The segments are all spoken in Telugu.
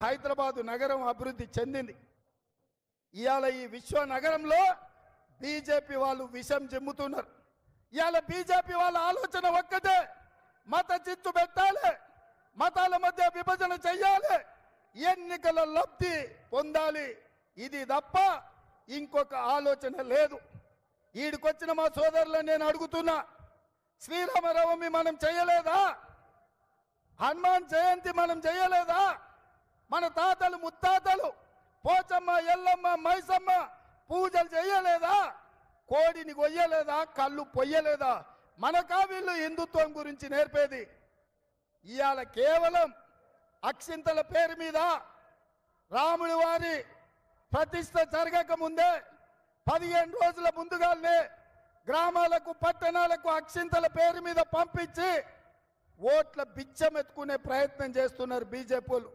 హైదరాబాదు నగరం అభివృద్ధి చెందింది. ఇవాళ ఈ విశ్వ నగరంలో బీజేపీ వాళ్ళు విషం జిమ్ముతున్నారు. ఇవాళ బీజేపీ వాళ్ళ ఆలోచన ఒక్కటే, మత చిచ్చు పెట్టాలి, మతాల మధ్య విభజన చెయ్యాలి, ఎన్నికల లబ్ధి పొందాలి. ఇది తప్ప ఇంకొక ఆలోచన లేదు. ఈడికొచ్చిన మా సోదరులను నేను అడుగుతున్నా, శ్రీరామనవమి మనం చేయలేదా? హనుమాన్ జయంతి మనం చేయలేదా? మన తాతలు ముత్తాతలు పోచమ్మ ఎల్లమ్మ మైసమ్మ పూజలు చేయలేదా? కోడిని కొయ్యలేదా? కళ్ళు పొయ్యలేదా? మనకా వీళ్ళు హిందుత్వం గురించి నేర్పేది? ఇవాళ కేవలం అక్షింతల పేరు మీద రాముడి వారి ప్రతిష్ట జరగక ముందే 15 రోజుల ముందుగానే గ్రామాలకు పట్టణాలకు అక్షింతల పేరు మీద పంపించి ఓట్ల బిచ్చమెత్తుకునే ప్రయత్నం చేస్తున్నారు బీజేపీలు.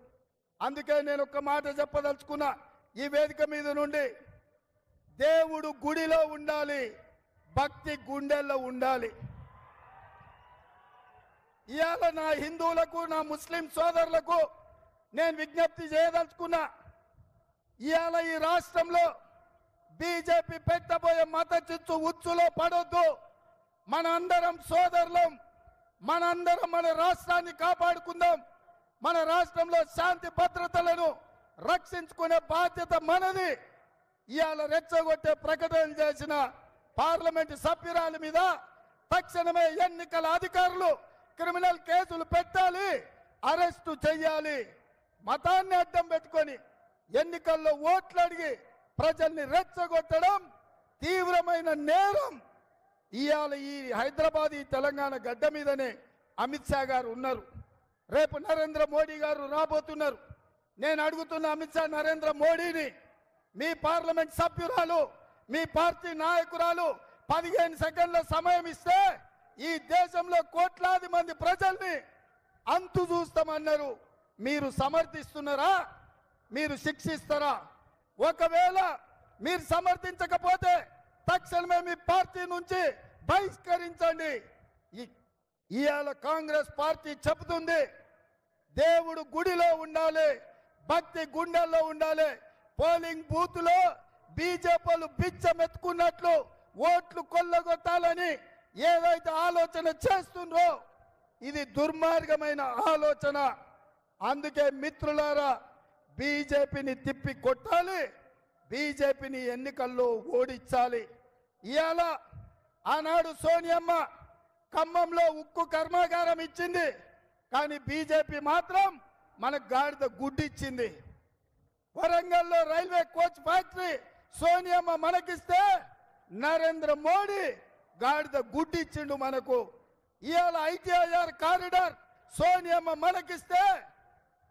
అందుకే నేను ఒక మాట చెప్పదలుచుకున్నా ఈ వేదిక మీద నుండి, దేవుడు గుడిలో ఉండాలి, భక్తి గుండెల్లో ఉండాలి. ఇవాళ నా హిందువులకు నా ముస్లిం సోదరులకు నేను విజ్ఞప్తి చేయదలుచుకున్నా, ఇవాళ ఈ రాష్ట్రంలో బీజేపీ పెట్టబోయే మత చిచ్చు ఉచ్చులో పడొద్దు. మన అందరం సోదరులం, మనందరం మన రాష్ట్రాన్ని కాపాడుకుందాం. మన రాష్ట్రంలో శాంతి భద్రతలను రక్షించుకునే బాధ్యత మనది. ఇవాళ రెచ్చగొట్టే ప్రకటనలు చేసిన పార్లమెంటు సభ్యురాల మీద తక్షణమే ఎన్నికల అధికారులు క్రిమినల్ కేసులు పెట్టాలి, అరెస్టు చేయాలి. మతాన్ని అడ్డం పెట్టుకొని ఎన్నికల్లో ఓట్లు అడిగి ప్రజల్ని రెచ్చగొట్టడం తీవ్రమైన నేరం. ఇవాళ ఈ హైదరాబాద్ ఈ తెలంగాణ గడ్డ మీదనే అమిత్ షా గారు ఉన్నారు, రేపు నరేంద్ర మోడీ గారు రాబోతున్నారు. నేను అడుగుతున్న అమిత్ షా నరేంద్ర మోడీని, మీ పార్లమెంట్ సభ్యురాలు మీ పార్టీ నాయకురాలు 15 సెకండ్ల సమయం ఇస్తే ఈ దేశంలో కోట్లాది మంది ప్రజల్ని అంతు చూస్తామన్నారు. మీరు సమర్థిస్తున్నారా? మీరు శిక్షిస్తారా? ఒకవేళ మీరు సమర్థించకపోతే తక్షణమే మీ పార్టీ నుంచి బహిష్కరించండి. ఇవాళ కాంగ్రెస్ పార్టీ చెబుతుంది, దేవుడు గుడిలో ఉండాలి, భక్తి గుండెల్లో ఉండాలి. పోలింగ్ బూత్ లో బీజేపీలు బిచ్చమెత్తుకున్నట్లు ఓట్లు కొల్లగొట్టాలని ఏదైతే ఆలోచన చేస్తుండ్రో ఇది దుర్మార్గమైన ఆలోచన. అందుకే మిత్రులారా, బీజేపీని తిప్పి కొట్టాలి, బీజేపీని ఎన్నికల్లో ఓడించాలి. ఇవాళ ఆనాడు సోనియమ్మ ఖమ్మంలో ఉక్కు కర్మాగారం ఇచ్చింది, కానీ బీజేపీ మాత్రం మనకు గాడిద గుడ్డిచ్చింది. వరంగల్లో రైల్వే కోచ్ ఫ్యాక్టరీ సోనియమ్మ మనకిస్తే నరేంద్ర మోడీ గాడిద గుడ్డిచ్చిండు మనకు. ఇవాళ ఐటీఐఆర్ కారిడార్ సోనియమ్మ మనకిస్తే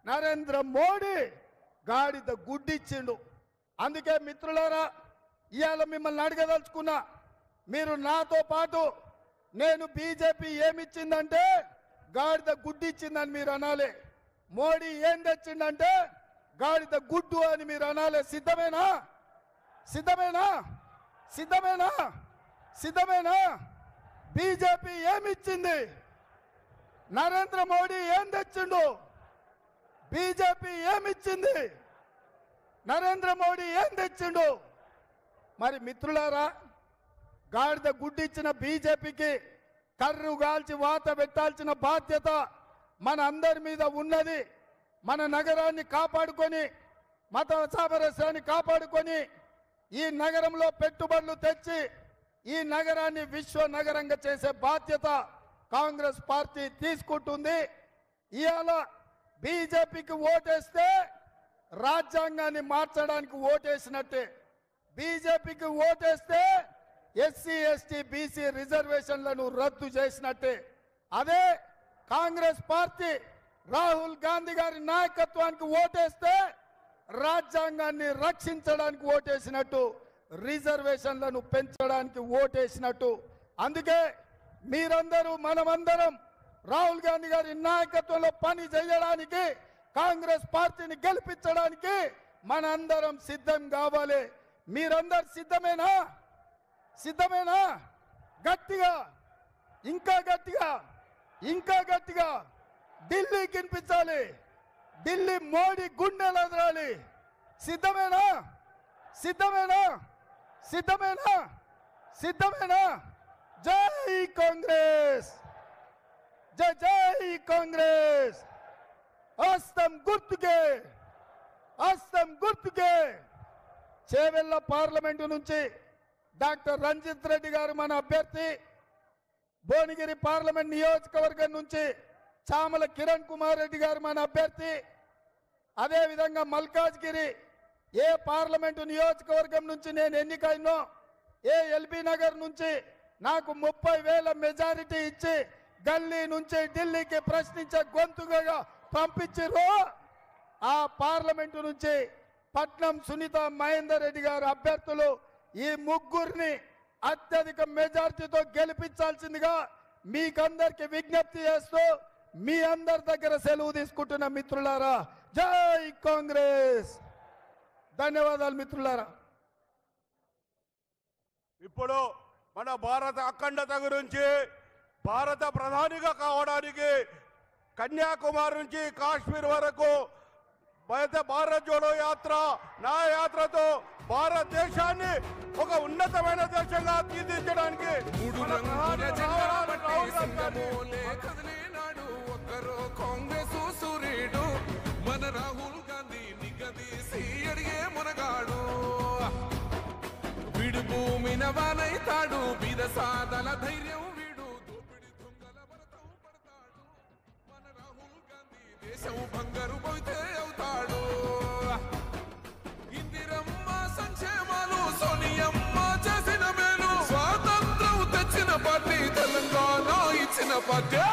నరేంద్ర మోడీ గాడిద గుడ్డిచ్చిండు. అందుకే మిత్రులారా, ఇవాళ మిమ్మల్ని అడగదలుచుకున్నా, మీరు నాతో పాటు నేను బీజేపీ ఏమిచ్చిందంటే గాడిద గుడ్డిచ్చిందని మీరు అనాలి, మోడీ ఏం తెచ్చిందంటే గాడిద గుడ్డు అని మీరు అనాలి. సిద్ధమేనా? సిద్ధమేనా? సిద్ధమేనా? సిద్ధమేనా? బీజేపీ ఏమిచ్చింది? నరేంద్ర మోడీ ఏం తెచ్చిండు? బీజేపీ ఏమిచ్చింది? నరేంద్ర మోడీ ఏం తెచ్చిండు? మరి మిత్రులారా, గాడిద గుడ్డిచ్చిన బీజేపీకి కర్రు గాల్చి వాత పెట్టాల్సిన బాధ్యత మన అందరి మీద ఉన్నది. మన నగరాన్ని కాపాడుకొని, మత సామరస్యాన్ని కాపాడుకొని, ఈ నగరంలో పెట్టుబడులు తెచ్చి ఈ నగరాన్ని విశ్వ నగరంగా చేసే బాధ్యత కాంగ్రెస్ పార్టీ తీసుకుంటుంది. ఇవాళ బీజేపీకి ఓటేస్తే రాజ్యాంగాన్ని మార్చడానికి ఓటేసినట్టే, బీజేపీకి ఓటేస్తే ఎస్సీ ఎస్టీ బీసీ రిజర్వేషన్లను రద్దు చేసినట్టే. అదే కాంగ్రెస్ పార్టీ రాహుల్ గాంధీ గారి నాయకత్వానికి ఓటేస్తే రాజ్యాంగాన్ని రక్షించడానికి ఓటేసినట్టు, రిజర్వేషన్లను పెంచడానికి ఓటేసినట్టు. అందుకే మీరందరూ మనమందరం రాహుల్ గాంధీ గారి నాయకత్వంలో పని చేయడానికి, కాంగ్రెస్ పార్టీని గెలిపించడానికి మనందరం సిద్ధం కావాలి. మీరందరు సిద్ధమేనా? సిద్ధమేనా? గట్టిగా, ఇంకా గట్టిగా, ఇంకా గట్టిగా ఢిల్లీకి వినిపించాలి, ఢిల్లీ మోడీ గుండెలు ఎదరాలి. సిద్ధమేనా? సిద్ధమేనా? సిద్ధమేనా? సిద్ధమేనా? జై కాంగ్రెస్, జై జై కాంగ్రెస్. హస్తం గుర్తుకే, హస్తం గుర్తుకే. చేవెళ్ళ పార్లమెంటు నుంచి డాక్టర్ రంజిత్ రెడ్డి గారు మన అభ్యర్థి. భువనగిరి పార్లమెంట్ నియోజకవర్గం నుంచి చామల కిరణ్ కుమార్ రెడ్డి గారు మన అభ్యర్థి. అదేవిధంగా మల్కాజ్గిరి ఏ పార్లమెంటు నియోజకవర్గం నుంచి నేను ఎన్నికైనో, ఏ ఎల్బీ నగర్ నుంచి నాకు 30,000 మెజారిటీ ఇచ్చి గల్లీ నుంచి ఢిల్లీకి ప్రశ్నించే గొంతుగా పంపించారు. ఆ పార్లమెంటు నుంచి పట్నం సునీత మహేందర్ రెడ్డి గారు అభ్యర్థులు. ఈ ముగ్గురిని అత్యధిక మెజారిటీతో గెలిపించాల్సిందిగా మీకందరికి విజ్ఞప్తి చేస్తూ మీ అందరి దగ్గర సెలవు తీసుకుంటున్న మిత్రులారా, జై కాంగ్రెస్. ధన్యవాదాలు మిత్రులారా. ఇప్పుడు మన భారత అఖండత గురించి, భారత ప్రధానిగా కావడానికి కన్యాకుమారి నుంచి కాశ్మీర్ వరకు భారత్ జోడో యాత్ర, నా యాత్రతో భారతదేశాన్ని ఒక ఉన్నతమైన దేశంగా తీర్చిదిద్దడానికి కాంగ్రెస్ సూర్యుడు మన రాహుల్ గాంధీ నిగదీసి అడిగే మునగాడు. వీడు భూమిన వానైతాడు, బీద సాదల ధైర్యం వీడు, దోపిడి దొంగల భరతం పడతాడు. మన రాహుల్ గాంధీ దేశం బంగారు పోతే అవుతాడు. ఇందిరమ్మ సంక్షేమాలు సోనియమ్మ చేసిన మేలు, స్వాతంత్రం తెచ్చిన పార్టీ తెలంగాణ ఇచ్చిన పార్టీ.